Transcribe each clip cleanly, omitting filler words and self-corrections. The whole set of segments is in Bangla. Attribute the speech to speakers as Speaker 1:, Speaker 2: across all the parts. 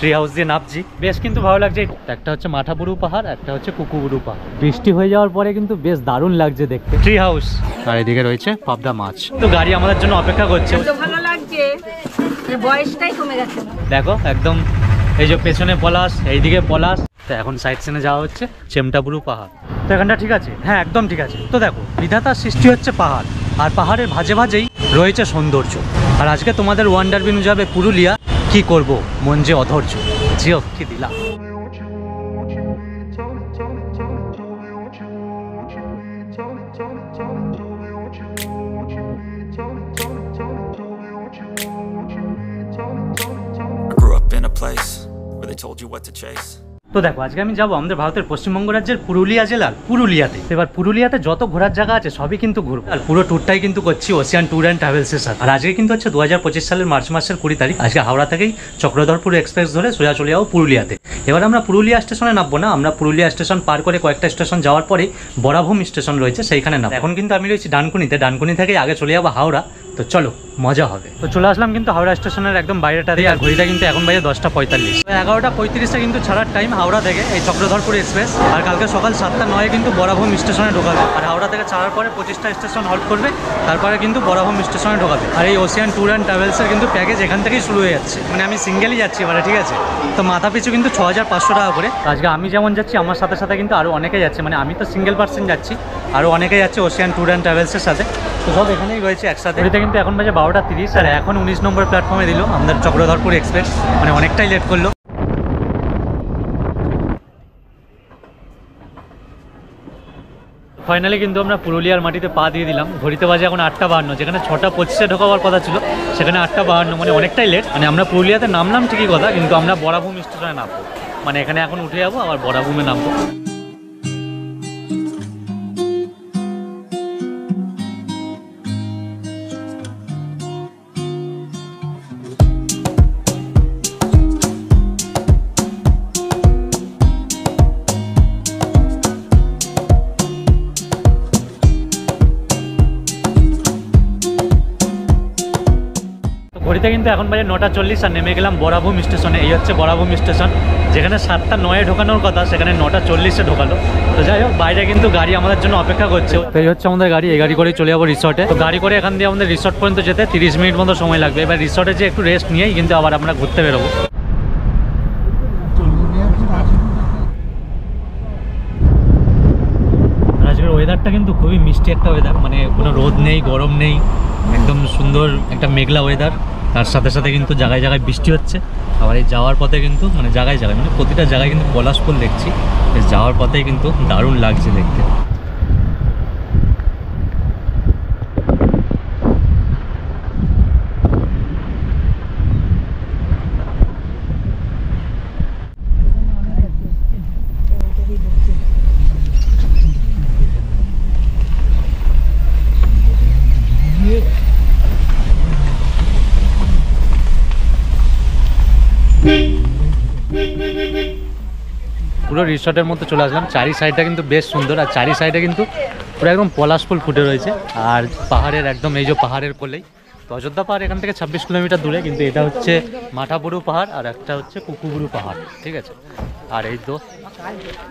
Speaker 1: ট্রি হাউস দিয়ে নামছি, বেশ কিন্তু ভালো লাগছে। একটা হচ্ছে মাঠাবুরু পাহাড়, একটা হচ্ছে কুকুবুরু পাহাড়। বৃষ্টি হয়ে যাওয়ার পরে কিন্তু বেশ দারুণ লাগছে দেখতে ট্রি হাউস। আর এদিকে রয়েছে পাবদা মাছ। তো গাড়ি আমাদের জন্য অপেক্ষা করছে।
Speaker 2: ভালো লাগছে, বয়সটাই কমে গেছে। দেখো
Speaker 1: একদম এই যে পেছনে পলাশ, এইদিকে পলাশ। তো এখন সাইড সিনে যাওয়া হচ্ছে চেমটাবুরু পাহাড়। তো এখানটা ঠিক আছে, হ্যাঁ একদম ঠিক আছে। তো দেখো বিধাতার সৃষ্টি হচ্ছে পাহাড়, আর পাহাড়ের ভাজে ভাজেই রয়েছে সৌন্দর্য। আর আজকে তোমাদের ওয়ান্ডার বিনু যাবে পুরুলিয়া। কি করব, মন যে অধৈর্য, জিও কি দিলাম। তো দেখো আজকে আমি যাবো আমাদের ভারতের পশ্চিমবঙ্গ রাজ্যের পুরুলিয়া জেলার পুরুলিয়াতে। এবার পুরুলিয়াতে যত ঘোরার জায়গা আছে সবই কিন্তু ঘুরবো, আর পুরো ট্যুরটাই কিন্তু করছি ওশিয়ান ট্যুর অ্যান্ড ট্রাভেলসের সাথে। আর আজকে কিন্তু হচ্ছে 2025 সালের মার্চ মাসের 20 তারিখ। আজকে হাওড়া থেকেই চক্রধরপুর এক্সপ্রেস ধরে সোজা চলে যাবো পুরুলিয়াতে। এবার আমরা পুরুলিয়া স্টেশনে নামবো না, আমরা পুরুলিয়া স্টেশন পার করে কয়েকটা স্টেশন যাওয়ার পরে বরাভূম স্টেশন রয়েছে, সেইখানে নামবো। এখন কিন্তু আমি রয়েছি ডানকুনিতে, ডানকুনি থেকে আগে চলে যাবো হাওড়া। তো চলো মজা হবে। তো চলে আসলাম কিন্তু হাওড়া স্টেশনের একদম বাইরেটা দিয়ে। আর ঘড়িটা কিন্তু এখন বাজে 10:45। 11:35 কিন্তু ছাড়ার টাইম হাওড়া থেকে এই চক্রধরপুর এক্সপ্রেস। আর কালকে সকাল 7:09 কিন্তু বরাভূম স্টেশনে ঢোকাবে। আর হাওড়া থেকে ছাড়ার পরে 25টা স্টেশন হল্ট করবে, তারপরে কিন্তু বরাভূম স্টেশনে ঢোকাবে। আর এই ওশিয়ান ট্যুর অ্যান্ড ট্রাভেলসের কিন্তু প্যাকেজ এখান থেকেই শুরু হয়ে যাচ্ছে। মানে আমি সিঙ্গেলই যাচ্ছি এবারে, ঠিক আছে। তো মাথা পিছু কিন্তু 6500 টাকা করে। আজকে আমি যেমন যাচ্ছি, আমার সাথে সাথে কিন্তু আরও অনেকে যাচ্ছে। মানে আমি তো সিঙ্গেল পার্সন যাচ্ছি, আরও অনেকে যাচ্ছে ওশিয়ান ট্যুর অ্যান্ড ট্রাভেলসের সাথে। তো সব এখানেই রয়েছে একসাথে। এটা কিন্তু এখন বাজে 12:30, আর এখন 19 নম্বর প্ল্যাটফর্মে দিল আমাদের চক্রধরপুর এক্সপ্রেস। মানে অনেকটাই লেট করলো। ফাইনালি কিন্তু আমরা পুরুলিয়ার মাটিতে পা দিয়ে দিলাম। ঘড়িতে বাজে এখন 8:52, যেখানে 6:25 ঢোকাবার কথা ছিল সেখানে 8:52। মানে অনেকটাই লেট। মানে আমরা পুরুলিয়াতে নামলাম ঠিকই কথা, কিন্তু আমরা বরাভূম স্টেশনে নামবো। মানে এখানে এখন উঠে যাবো, আবার বরাভূমে নামবো। ঘড়িতে কিন্তু এখন বাজে 9:40, আর নেমে গেলাম বরাভূম স্টেশনে। এই হচ্ছে বরাভূম স্টেশন, যেখানে 7:09 ঢোকানোর কথা সেখানে 9:40 ঢোকালো। তো যাই হোক, বাইরে কিন্তু গাড়ি আমাদের জন্য অপেক্ষা করছে। তো এই হচ্ছে আমাদের গাড়ি, এই গাড়ি করেই চলে যাবো রিসর্টে। তো গাড়ি করে এখান দিয়ে আমাদের রিসর্ট পর্যন্ত যেতে 30 মিনিট মতো সময় লাগবে। এবার রিসর্টে যে একটু রেস্ট নিয়েই কিন্তু আবার আমরা ঘুরতে বেরোবো। আজকের ওয়েদারটা কিন্তু খুবই মিষ্টি একটা ওয়েদার। মানে কোনো রোদ নেই, গরম নেই, একদম সুন্দর একটা মেঘলা ওয়েদার। তার সাথে সাথে কিন্তু জায়গায় জায়গায় বৃষ্টি হচ্ছে। আবার এই যাওয়ার পথে কিন্তু মানে জায়গায় জায়গায়, মানে প্রতিটা জায়গায় কিন্তু পলাশ ফুল দেখছি। যাওয়ার পথেই কিন্তু দারুণ লাগছে দেখতে। পুরো রিসর্টের মধ্যে চলে আসলাম। চারি সাইডটা কিন্তু বেশ সুন্দর, আর চারি সাইডে কিন্তু পুরো একদম পলাশ ফুল ফুটে রয়েছে। আর পাহাড়ের একদম এই যে পাহাড়ের কোলেই। তো অযোধ্যা পাহাড় এখান থেকে 26 কিলোমিটার দূরে, কিন্তু এটা হচ্ছে মাঠাবুরু পাহাড় আর একটা হচ্ছে কুকুবুরু পাহাড়, ঠিক আছে। আর এই তো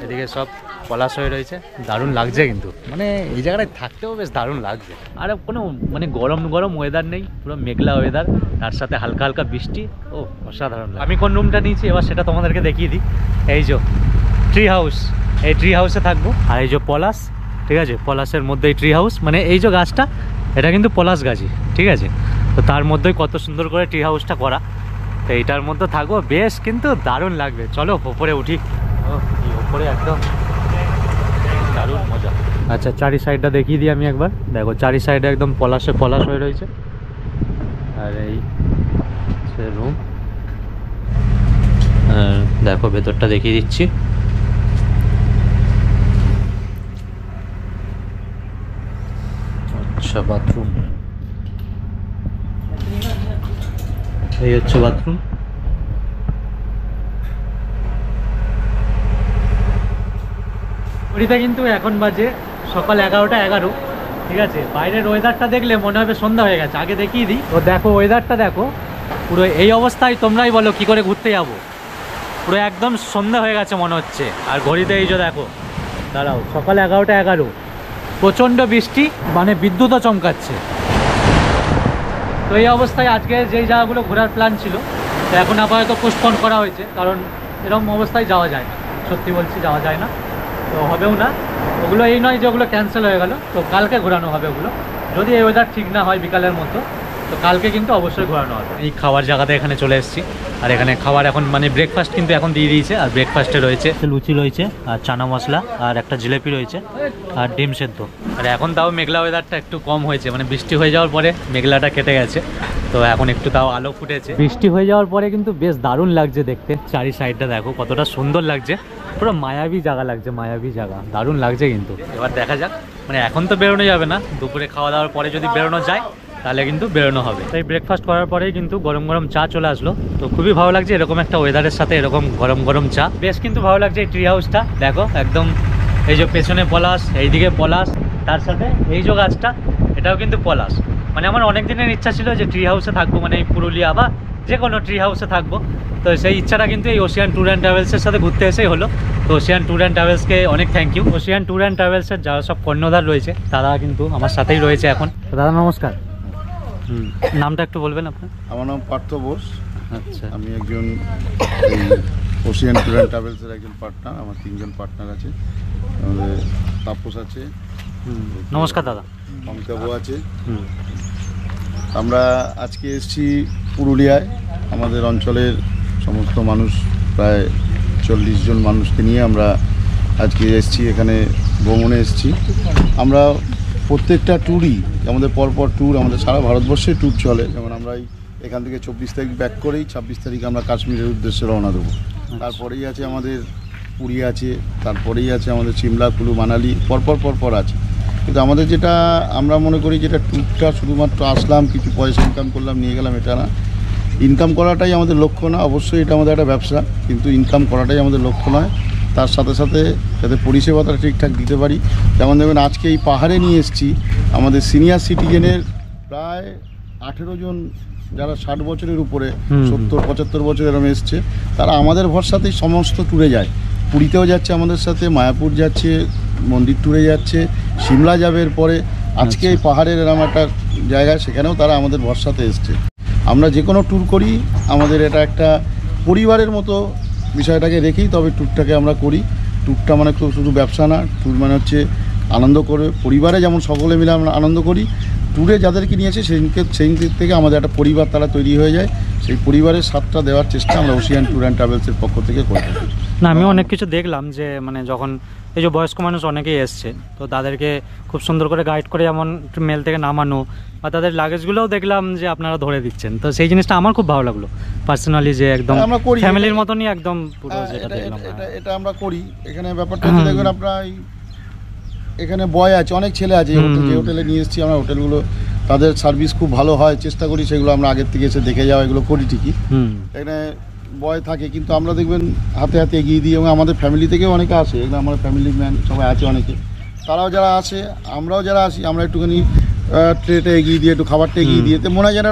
Speaker 1: এদিকে সব পলাশ হয়ে রয়েছে, দারুণ লাগছে কিন্তু। মানে এই জায়গাটায় থাকতেও বেশ দারুণ লাগছে। আর কোনো মানে গরম গরম ওয়েদার নেই, পুরো মেঘলা ওয়েদার, তার সাথে হালকা হালকা বৃষ্টি। ও অসাধারণ। আমি কোন রুমটা নিয়েছি এবার সেটা তোমাদেরকে দেখিয়ে দিই। এই যে ট্রি হাউস, এই ট্রি হাউসে থাকবো। আর এই যে পলাশ, ঠিক আছে, পলাশের মধ্যে এই ট্রি হাউস, মানে এই যে গাছটা এটা কিন্তু পলাশ গাছই, ঠিক আছে। তো তার মধ্যেই কত সুন্দর করে ট্রি হাউসটা করা। তো এইটার মধ্যে থাকবো, বেশ কিন্তু দারুণ লাগবে। চলো ওপরে উঠি। ও ওপরে একদম দারুণ মজা। আচ্ছা চারি সাইডটা দেখিয়ে দিই আমি একবার। দেখো চারি সাইডে একদম পলাশে পলাশ হয়ে রয়েছে। আর এই সে রুম, দেখো ভেতরটা দেখিয়ে দিচ্ছি। আচ্ছা বাথরুম, এই হচ্ছে বাথরুম। ঘড়িতে কিন্তু এখন বাজে সকাল 11:11, ঠিক আছে। বাইরের ওয়েদারটা দেখলে মনে হবে সন্ধ্যা হয়ে গেছে। আগে দেখিয়ে দিই। তো দেখো ওয়েদারটা দেখো, পুরো এই অবস্থায় তোমরাই বলো কি করে ঘুরতে যাবো। পুরো একদম সন্ধ্যা হয়ে গেছে মনে হচ্ছে। আর ঘড়িতে এই যে দেখো, দাঁড়াও, সকাল 11টা 11, প্রচণ্ড বৃষ্টি, মানে বিদ্যুৎও চমকাচ্ছে। তো এই অবস্থায় আজকে যেই জায়গাগুলো ঘোরার প্ল্যান ছিল, তো এখন আপাতত পোস্টপোন করা হয়েছে, কারণ এরকম অবস্থায় যাওয়া যায় না, সত্যি বলছি যাওয়া যায় না, তো হবেও না ওগুলো। এই নয় যে ওগুলো ক্যান্সেল হয়ে গেল, তো কালকে ঘোরানো হবে ওগুলো, যদি এই ওয়েদার ঠিক না হয় বিকালের মতো, তো কালকে কিন্তু অবশ্যই ঘোরানো হবে। এই খাওয়ার জায়গাতে এখানে চলে এসেছি, আর এখানে খাবার এখন মানে ব্রেকফাস্ট কিন্তু এখন দিয়ে দিয়েছে। আর ব্রেকফাস্টে রয়েছে লুচি রয়েছে, আর চানা মশলা, আর একটা জিলেপি রয়েছে, আর ডিম সেদ্ধ। আর এখন তাও মেঘলা ওয়েদারটা একটু কম হয়েছে, মানে বৃষ্টি হয়ে যাওয়ার পরে মেঘলাটা কেটে গেছে, তো এখন একটু তাও আলো ফুটেছে। বৃষ্টি হয়ে যাওয়ার পরে কিন্তু বেশ দারুণ লাগছে দেখতে, চারি সাইডটা দেখো কতটা সুন্দর লাগছে, পুরো মায়াবী জায়গা লাগছে, মায়াবী জায়গা, দারুণ লাগছে কিন্তু। এবার দেখা যাক, মানে এখন তো বেরোনো যাবে না, দুপুরে খাওয়া দাওয়ার পরে যদি বেরোনো যায় তাহলে কিন্তু বেরোনো হবে। তাই ব্রেকফাস্ট করার পরেই কিন্তু গরম গরম চা চলে আসলো, তো খুবই ভালো লাগছে এরকম একটা ওয়েদারের সাথে এরকম গরম গরম চা, বেশ কিন্তু ভালো লাগছে। এই ট্রি হাউসটা দেখো একদম, এই যে পেছনে পলাশ, এইদিকে পলাশ, তার সাথে এই যে গাছটা, এটাও কিন্তু পলাশ। মানে আমার অনেক দিনের ইচ্ছা ছিল যে ট্রি হাউসে থাকবো, মানে এই পুরুলিয়া বা যে কোনো ট্রি হাউসে থাকবো, তো সেই ইচ্ছাটা কিন্তু এই ওশিয়ান ট্যুর অ্যান্ড ট্রাভেলসের সাথে ঘুরতে এসেই হলো। তো ওশিয়ান ট্যুর অ্যান্ড ট্রাভেলসকে অনেক thank you. Ocean tour and ট্রাভেলসের যারা সব কর্ণধার রয়েছে তারা কিন্তু আমার সাথেই রয়েছে এখন। দাদা নমস্কার, নামটা একটু বলবেন আপনার?
Speaker 3: আমার নাম পার্থ বোস।
Speaker 1: আচ্ছা,
Speaker 3: আমি একজন এই ওশিয়ান ট্যুর অ্যান্ড ট্রাভেলসের একজন পার্টনার। আমার 3জন পার্টনার আছে, আমাদের তাপস আছে,
Speaker 1: নমস্কার দাদা,
Speaker 3: অমিতাভ আছে। আমরা আজকে এসেছি পুরুলিয়ায়, আমাদের অঞ্চলের সমস্ত মানুষ, প্রায় 40 জন মানুষকে নিয়ে আমরা আজকে এসেছি, এখানে ভ্রমণে এসেছি। আমরা প্রত্যেকটা ট্যুরই আমাদের পরপর ট্যুর, আমাদের সারা ভারতবর্ষে ট্যুর চলে। যেমন আমরা এখান থেকে 24 তারিখ ব্যাক করেই 26 তারিখে আমরা কাশ্মীরের উদ্দেশ্যে রওনা দেবো। তারপরেই আছে আমাদের পুরী আছে, তারপরেই আছে আমাদের সিমলা, কুলু, মানালি, পরপর আছে। কিন্তু আমাদের যেটা আমরা মনে করি, যেটা ট্যুরটা শুধুমাত্র আসলাম, কিছু পয়সা ইনকাম করলাম, নিয়ে গেলাম, এটা না। ইনকাম করাটাই আমাদের লক্ষ্য না, অবশ্যই এটা আমাদের একটা ব্যবসা, কিন্তু ইনকাম করাটাই আমাদের লক্ষ্য নয়। তার সাথে সাথে যাতে পরিষেবাটা ঠিকঠাক দিতে পারি। যেমন দেখবেন আজকে এই পাহাড়ে নিয়ে এসেছি আমাদের সিনিয়র সিটিজেনের প্রায় 18 জন, যারা 60 বছরের উপরে, 70-75 বছর এরকম এসছে, তারা আমাদের ভরসাতেই সমস্ত ট্যুরে যায়। পুরীতেও যাচ্ছে আমাদের সাথে, মায়াপুর যাচ্ছে, মন্দির ট্যুরে যাচ্ছে, সিমলা যাবে এরপরে, আজকে এই পাহাড়ের এরকম একটা জায়গা, সেখানেও তারা আমাদের ভরসাতে এসছে। আমরা যে কোনো ট্যুর করি, আমাদের এটা একটা পরিবারের মতো বিষয়টাকে রেখেই তবে ট্যুরটাকে আমরা করি। ট্যুরটা মানে খুব শুধু ব্যবসা না, ট্যুর মানে হচ্ছে আনন্দ করে, পরিবারে যেমন সকলে মিলে আমরা আনন্দ করি, ট্যুরে যাদেরকে নিয়েছে সেই দিক থেকে আমাদের একটা পরিবার তারা তৈরি হয়ে যায়। সেই পরিবারের স্বাদটা দেওয়ার চেষ্টা আমরা ওশিয়ান ট্যুর অ্যান্ড ট্রাভেলসের পক্ষ থেকে করে থাকি।
Speaker 1: না, আমি অনেক কিছু দেখলাম যে মানে যখন এই যে বয়স্ক মানুষ অনেকেই এসছে, তো তাদেরকে খুব সুন্দর করে গাইড করে যেমন মেল থেকে নামানো, বা তাদের লাগেজগুলোও দেখলাম যে আপনারা ধরে দিচ্ছেন, তো সেই জিনিসটা আমার খুব ভালো লাগলো পার্সোনালি, যে একদম ফ্যামিলির মতনই একদম পুরো যেটা দেখলাম।
Speaker 3: এটা আমরা করি। এখানে ব্যাপারটা হচ্ছে দেখবেন আপনার এখানে বয় আছে, অনেক ছেলে আছে, যে হোটেলে নিয়ে এসেছি আমরা, হোটেলগুলো তাদের সার্ভিস খুব ভালো হয়, চেষ্টা করি সেগুলো আমরা আগের থেকে এসে দেখে যাওয়া, এগুলো করি ঠিকই। এখানে বয় থাকে, কিন্তু আমরা দেখবেন হাতে হাতে এগিয়ে দিই, এবং আমাদের ফ্যামিলি থেকেও অনেকে আসে, এখানে আমার ফ্যামিলি ম্যান সবাই আছে অনেকে, তারাও যারা আসে, আমরাও যারা আসি, আমরা একটুখানি ট্রেটা এগিয়ে দিয়ে, একটু খাবারটা এগিয়ে দিয়ে, তো মনে হয় যেন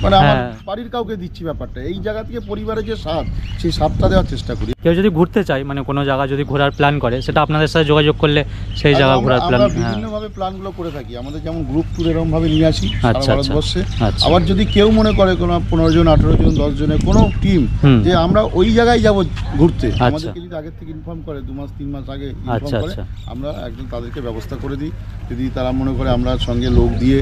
Speaker 3: মানে আমার বাড়ির কাউকে দিচ্ছি ব্যাপারটা। এই জায়গা থেকে পরিবারের যে স্বাদ, সেই স্বাদটা দেওয়ার চেষ্টা করি।
Speaker 1: কেউ যদি ঘুরতে চায়, মানে কোনো জায়গা যদি ঘোরার প্ল্যান করে, সেটা আপনাদের সাথে যোগাযোগ করলে সেই জায়গা ঘোরার প্ল্যান
Speaker 3: বিভিন্নভাবে প্ল্যানগুলো করে থাকি। আমাদের যেমন গ্রুপ ট্যুর এরকমভাবে নিয়ে আসি সারা ভারতবর্ষে। আবার যদি কেউ মনে করে কোনো 15 জন, 18 জন, 10 জনের কোনো টিম, যে আমরা ওই জায়গায় যাব ঘুরতে, আমাদেরকে যদি আগের থেকে ইনফর্ম করে, 2 মাস 3 মাস আগে ইনফর্ম করে, আমরা একদম তাদেরকে ব্যবস্থা করে দিই। যদি তারা মনে করে আমরা সঙ্গে লোক দিয়ে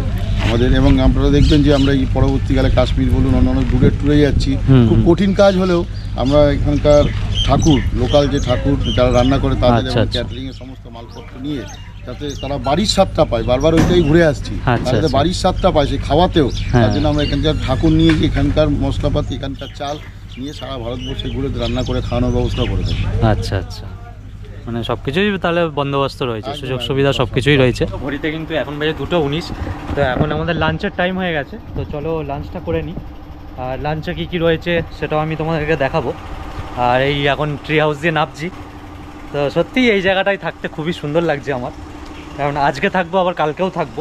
Speaker 3: আমাদের, এবং আপনারা দেখবেন যে আমরা এই পরবর্তীকালে কাশ্মীর বলুন, অন্যান্য দূরের ট্যুরে যাচ্ছি, খুব কঠিন কাজ হলেও আমরা এখানকার ঠাকুর, লোকাল যে ঠাকুর যারা রান্না করে, তাদের এবং ক্যাটারিংয়ের সমস্ত মালপত্র নিয়ে, যাতে তারা বাড়ির স্বাদটা পায়, বারবার ওইটাই ঘুরে আসছি, যাতে বাড়ির স্বাদটা পায় সেই খাওয়াতেও, তার জন্য আমরা এখানকার ঠাকুর নিয়ে গিয়ে এখানকার মশলাপাতি, এখানকার চাল নিয়ে সারা ভারতবর্ষে ঘুরে রান্না করে খাওয়ানোর ব্যবস্থা করে থাকি।
Speaker 1: আচ্ছা আচ্ছা, মানে সব কিছুই তাহলে বন্দোবস্ত রয়েছে, সুযোগ সুবিধা সব কিছুই রয়েছে। ঘড়িতে কিন্তু এখন বাজে 2:19, তো এখন আমাদের লাঞ্চের টাইম হয়ে গেছে, তো চলো লাঞ্চটা করে নিই। আর লাঞ্চে কী কী রয়েছে সেটাও আমি তোমাদেরকে দেখাবো। আর এই এখন ট্রি হাউস দিয়ে নামছি, তো সত্যিই এই জায়গাটায় থাকতে খুবই সুন্দর লাগছে আমার, কারণ আজকে থাকবো, আবার কালকেও থাকবো,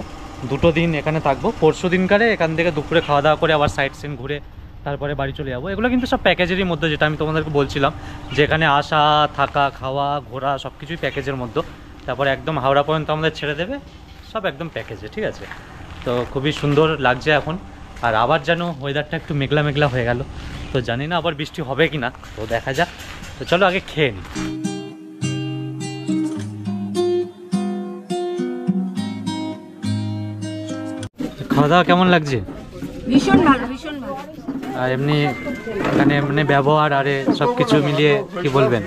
Speaker 1: 2 দিন এখানে থাকবো। পরশু দিনকারে এখান থেকে দুপুরে খাওয়া দাওয়া করে আবার সাইট সিন ঘুরে তারপরে বাড়ি চলে যাবো। এগুলো কিন্তু সব প্যাকেজেরই মধ্যে, যেটা আমি তোমাদেরকে বলছিলাম, যেখানে আসা, থাকা, খাওয়া, ঘোরা সব কিছুই প্যাকেজের মধ্যে। তারপরে একদম হাওড়া পর্যন্ত আমাদের ছেড়ে দেবে, সব একদম প্যাকেজে, ঠিক আছে। তো খুবই সুন্দর লাগছে এখন। আর আবার যেন ওয়েদারটা একটু মেঘলা মেঘলা হয়ে গেল, তো জানি না আবার বৃষ্টি হবে কি না, তো দেখা যাক। তো চলো আগে খেয়ে নিই। খাওয়া দাওয়া কেমন লাগছে?
Speaker 2: ভীষণ ভালো, ভীষণ ভালো।
Speaker 1: আর এমনি এখানে মানে ব্যবহার আরে সব কিছু মিলিয়ে কি বলবেন?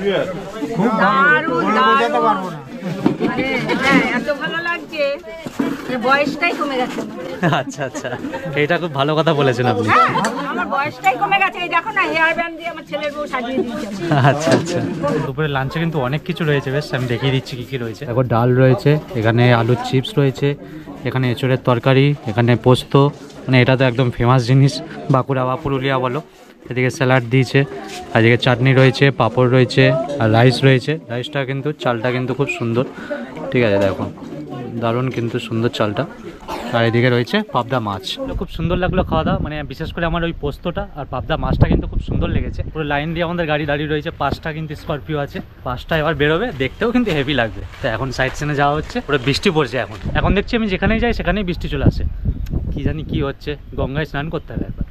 Speaker 2: দারুণ দারুণ, মানে হ্যাঁ, এত ভালো লাগছে যে বয়সটাই কমে গেছে আমার।
Speaker 1: আচ্ছা আচ্ছা, এইটা খুব ভালো কথা বলেছেন আপনি।
Speaker 2: হ্যাঁ, আমার বয়সটাই কমে গেছে। এই দেখো না, হেয়ার ব্যান্ড দিয়ে আমার ছেলের বউ সাজিয়ে দিয়েছে আমাকে।
Speaker 1: আচ্ছা আচ্ছা, দুপুরে লাঞ্চে কিন্তু অনেক কিছু রয়েছে, বেশ আমি দেখিয়ে দিচ্ছি কি কি রয়েছে। দেখো ডাল রয়েছে, এখানে আলুর চিপস রয়েছে, এখানে এঁচড়ের তরকারি, এখানে পোস্ত, মানে এটা তো একদম ফেমাস জিনিস বাঁকুড়া বা পুরুলিয়া বলো। এদিকে স্যালাড দিয়েছে, আর এদিকে চাটনি রয়েছে, পাঁপড় রয়েছে, আর রাইস রয়েছে। রাইসটা কিন্তু, চালটা কিন্তু খুব সুন্দর, ঠিক আছে, দেখো দারুণ কিন্তু সুন্দর চালটা। আর এদিকে রয়েছে পাবদা মাছ। খুব সুন্দর লাগলো খাওয়া দাওয়া, মানে বিশেষ করে আমার ওই পোস্তটা আর পাবদা মাছটা কিন্তু খুব সুন্দর লেগেছে। পুরো লাইন দিয়ে আমাদের গাড়ি দাঁড়িয়ে রয়েছে, 5টা কিন্তু স্করপিও আছে, 5টা এবার বেরোবে, দেখতেও কিন্তু হেভি লাগবে। তো এখন সাইড সিনে যাওয়া হচ্ছে, পুরো বৃষ্টি পড়ছে এখন। এখন দেখছি আমি যেখানেই যাই সেখানেই বৃষ্টি চলে আসে, কি জানি কি হচ্ছে। গঙ্গায় স্নান করতে হবে একবার।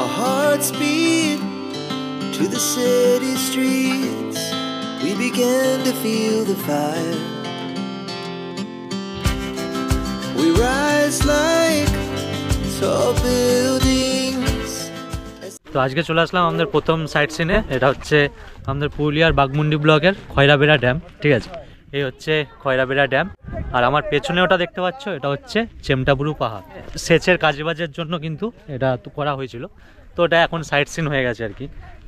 Speaker 4: Our hearts beat to the city streets. We began to feel the fire. We rise like tall buildings.
Speaker 1: তো আজকে চলে আসলাম আমাদের প্রথম সাইট সিনে। এটা হচ্ছে আমাদের পুরুলিয়ার বাঘমুন্ডি ব্লকের খয়রাবেড়া ড্যাম, ঠিক আছে। এই হচ্ছে খয়রাবেড়া ড্যাম। আর আমার পেছনে ওটা দেখতে পাচ্ছ, এটা হচ্ছে চেমটাবুরু পাহাড়। সেচের কাজবাজের জন্য কিন্তু এটা করা হয়েছিল, তো ওটা এখন সাইট সিন হয়ে গেছে আর কি।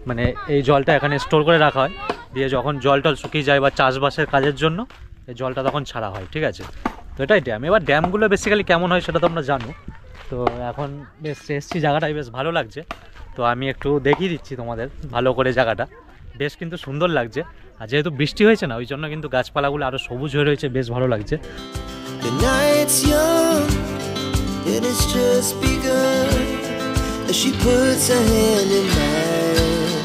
Speaker 1: মানে এই জলটা এখানে স্টোর করে রাখা হয়, দিয়ে যখন জল টল শুকিয়ে যায় বা চাষবাসের কাজের জন্য এই জলটা তখন ছাড়া হয়, ঠিক আছে। তো এটাই ড্যাম। এবার ড্যামগুলো বেসিক্যালি কেমন হয় সেটা তো আমরা জানো। তো এখন বেশ এসছি, জায়গাটাই বেশ ভালো লাগছে। তো আমি একটু দেখিয়ে দিচ্ছি তোমাদের ভালো করে জায়গাটা, বেশ কিন্তু সুন্দর লাগছে। আর যেহেতু বৃষ্টি হয়েছে না, ওই জন্য কিন্তু গাছপালাগুলো আরও সবুজ হয়ে রয়েছে, বেশ ভালো লাগছে।
Speaker 4: The night's young and it's just begun as she puts her hand in mine.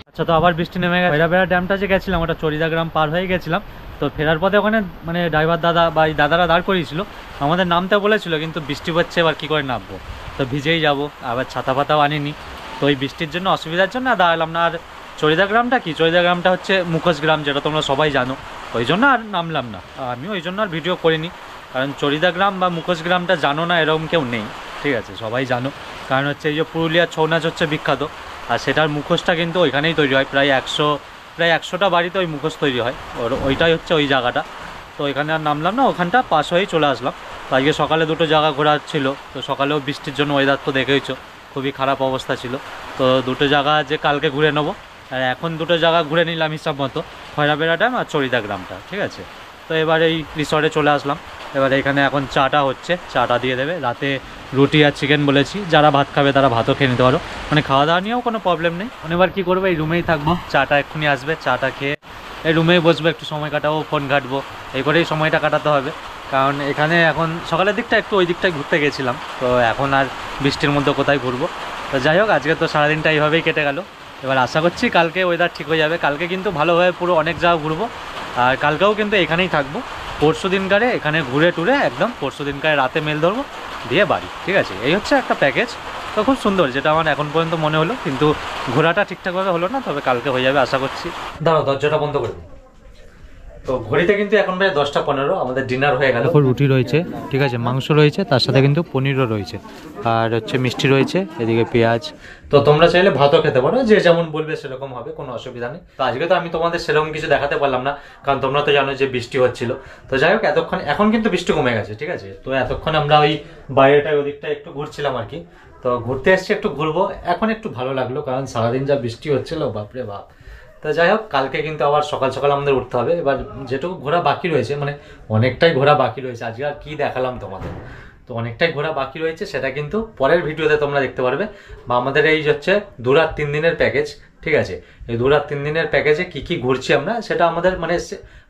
Speaker 1: আচ্ছা, তো আবার বৃষ্টি নেমে গেছে। খয়রাবেড়া ড্যামটা যে গেছিলাম, ওটা চরিদা গ্রাম পার হয়ে গেছিলাম। তো ফেরার পথে ওখানে মানে ড্রাইভার দাদা বা এই দাদারা দাঁড় করিয়েছিল, আমাদের নামতে বলেছিল, কিন্তু বৃষ্টি পড়ছে, এবার কী করে নামবো, তো ভিজেই যাব। আবার ছাতা ফাতাও আনিনি, তো ওই বৃষ্টির জন্য অসুবিধার জন্য দাঁড়ালাম না। আর চরিদা গ্রামটা কি, চরিদা গ্রামটা হচ্ছে মুখোশ গ্রাম, যেটা তোমরা সবাই জানো, ওই জন্য আর নামলাম না। আমি ওই জন্য আর ভিডিও করিনি, কারণ চরিদা গ্রাম বা মুখোশ গ্রামটা জানো না এরকম কেউ নেই, ঠিক আছে, সবাই জানো। কারণ হচ্ছে এই যে পুরুলিয়ার ছৌ নাচ হচ্ছে বিখ্যাত, আর সেটার মুখোশটা কিন্তু ওইখানেই তৈরি হয়। প্রায় 100টা বাড়িতে ওই মুখোশ তৈরি হয়, ওইটাই হচ্ছে ওই জায়গাটা। তো ওইখানে আর নামলাম না, ওখানটা পাশ হয়েই চলে আসলাম। তো আজকে সকালে দুটো জায়গা ঘোরার ছিল, তো সকালেও বৃষ্টির জন্য ওয়েদার তো দেখেইছো, খুবই খারাপ অবস্থা ছিল। তো দুটো জায়গা যে কালকে ঘুরে নেবো, আর এখন দুটো জায়গা ঘুরে নিলাম হিসাব মতো, খয়রাবেড়া ড্যাম আর চরিদা গ্রামটা, ঠিক আছে। তো এবার এই রিসর্টে চলে আসলাম। এবার এখানে এখন চাটা হচ্ছে, চাটা দিয়ে দেবে। রাতে রুটি আর চিকেন বলেছি, যারা ভাত খাবে তারা ভাতও খেয়ে নিতে পারো, মানে খাওয়া দাওয়া নিয়েও কোনো প্রবলেম নেই। এবার কী করবো, এই রুমেই থাকবো, চাটা এক্ষুনি আসবে, চাটা খেয়ে এই রুমেই বসবো, একটু সময় কাটাবো, ফোন ঘাটবো, এই করেই সময়টা কাটাতে হবে। কারণ এখানে এখন সকালের দিকটা একটু ওই দিকটায় ঘুরতে গেছিলাম, তো এখন আর বৃষ্টির মধ্যে কোথায় ঘুরবো। তো যাই হোক, আজকে তো সারাদিনটা এইভাবেই কেটে গেল। এবার আশা করছি কালকে ওয়েদার ঠিক হয়ে যাবে। কালকে কিন্তু ভালোভাবে পুরো অনেক জায়গা ঘুরবো, আর কালকেও কিন্তু এখানেই থাকবো। পরশু দিনকারে এখানে ঘুরে টুরে একদম পরশু দিনকারে রাতে মেল ধরবো, দিয়ে বাড়ি, ঠিক আছে। এই হচ্ছে একটা প্যাকেজ, তো খুব সুন্দর, যেটা আমার এখন পর্যন্ত মনে হলো। কিন্তু ঘোরাটা ঠিকঠাকভাবে হলো না, তবে কালকে হয়ে যাবে আশা করছি। দাঁড়াও, দরজাটা বন্ধ করে দিই। তো ঘড়িতে কিন্তু এখন প্রায় 10টা 15, আমাদের ডিনার হয়ে গেল। রুটি রয়েছে, ঠিক আছে, মাংস রয়েছে, তার সাথে কিন্তু পনিরও রয়েছে, আর হচ্ছে মিষ্টি রয়েছে, এদিকে পেঁয়াজ। তো তোমরা চাইলে ভাতও খেতে পারো, যে যেমন বলবে সেরকম হবে, কোনো অসুবিধা নেই। তো আজকে তো আমি তোমাদের সেরকম কিছু দেখাতে পারলাম না, কারণ তোমরা তো জানো যে বৃষ্টি হচ্ছিল। তো যাই হোক, এতক্ষণ এখন কিন্তু বৃষ্টি কমে গেছে, ঠিক আছে। তো এতক্ষণ আমরা ওই বাইরেটায় ওদিকটা একটু ঘুরছিলাম আর কি। তো ঘুরতে এসছি, একটু ঘুরবো, এখন একটু ভালো লাগলো, কারণ সারাদিন যা বৃষ্টি হচ্ছিল, বাপরে বাপ। তো যাই হোক, কালকে কিন্তু আবার সকাল সকাল আমাদের উঠতে হবে। এবার যেটুকু ঘোরা বাকি রয়েছে, মানে অনেকটাই ঘোরা বাকি রয়েছে, আজকে আর কি দেখালাম তোমাদের, তো অনেকটাই ঘোরা বাকি রয়েছে, সেটা কিন্তু পরের ভিডিওতে তোমরা দেখতে পারবে। বা আমাদের এই হচ্ছে 2 রাত 3 দিনের প্যাকেজ, ঠিক আছে। এই 2 রাত 3 দিনের প্যাকেজে কি কি ঘুরছি আমরা, সেটা আমাদের মানে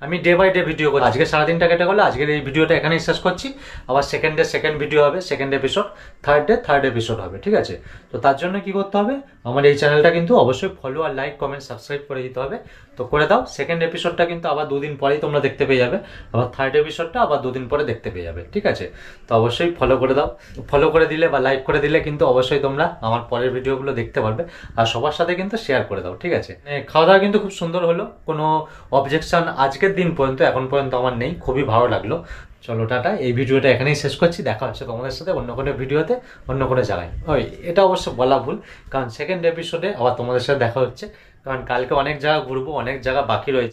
Speaker 1: আমি ডে বাই ডে ভিডিও করি। আজকে সারাদিনটা কেটে গেলো, আজকের এই ভিডিওটা এখানেই শেষ করছি। আবার সেকেন্ড ভিডিও হবে, সেকেন্ড এপিসোড, থার্ড এপিসোড হবে, ঠিক আছে? তো তার জন্য কি করতে হবে, আমার এই চ্যানেলটা কিন্তু অবশ্যই ফলো আর লাইক কমেন্ট সাবস্ক্রাইব করে দিতে হবে। তো করে দাও। সেকেন্ড এপিসোডটা কিন্তু আবার 2 দিন পরেই তোমরা দেখতে পেয়ে যাবে, আবার থার্ড এপিসোডটা আবার 2 দিন পরে দেখতে পেয়ে যাবে, ঠিক আছে? তো অবশ্যই ফলো করে দাও। ফলো করে দিলে বা লাইক করে দিলে কিন্তু অবশ্যই তোমরা আমার পরের ভিডিওগুলো দেখতে পারবে। আর সবার সাথে কিন্তু শেয়ার করে দাও, ঠিক আছে? খাওয়া দাওয়া কিন্তু খুব সুন্দর হলো, কোনো অবজেকশন আজকের দিন পর্যন্ত এখন পর্যন্ত আমার নেই। খুবই ভালো লাগলো। চলো টাটা, এই ভিডিওটা এখানেই শেষ করছি। দেখা হচ্ছে তোমাদের সাথে অন্য কোনো ভিডিওতে, অন্য কোনো জায়গায়। ওই এটা অবশ্য বলা ভুল, কারণ সেকেন্ড এপিসোডে আবার তোমাদের সাথে দেখা হচ্ছে, কারণ কালকে অনেক জায়গা ঘুরবো, অনেক জায়গা বাকি রয়েছে।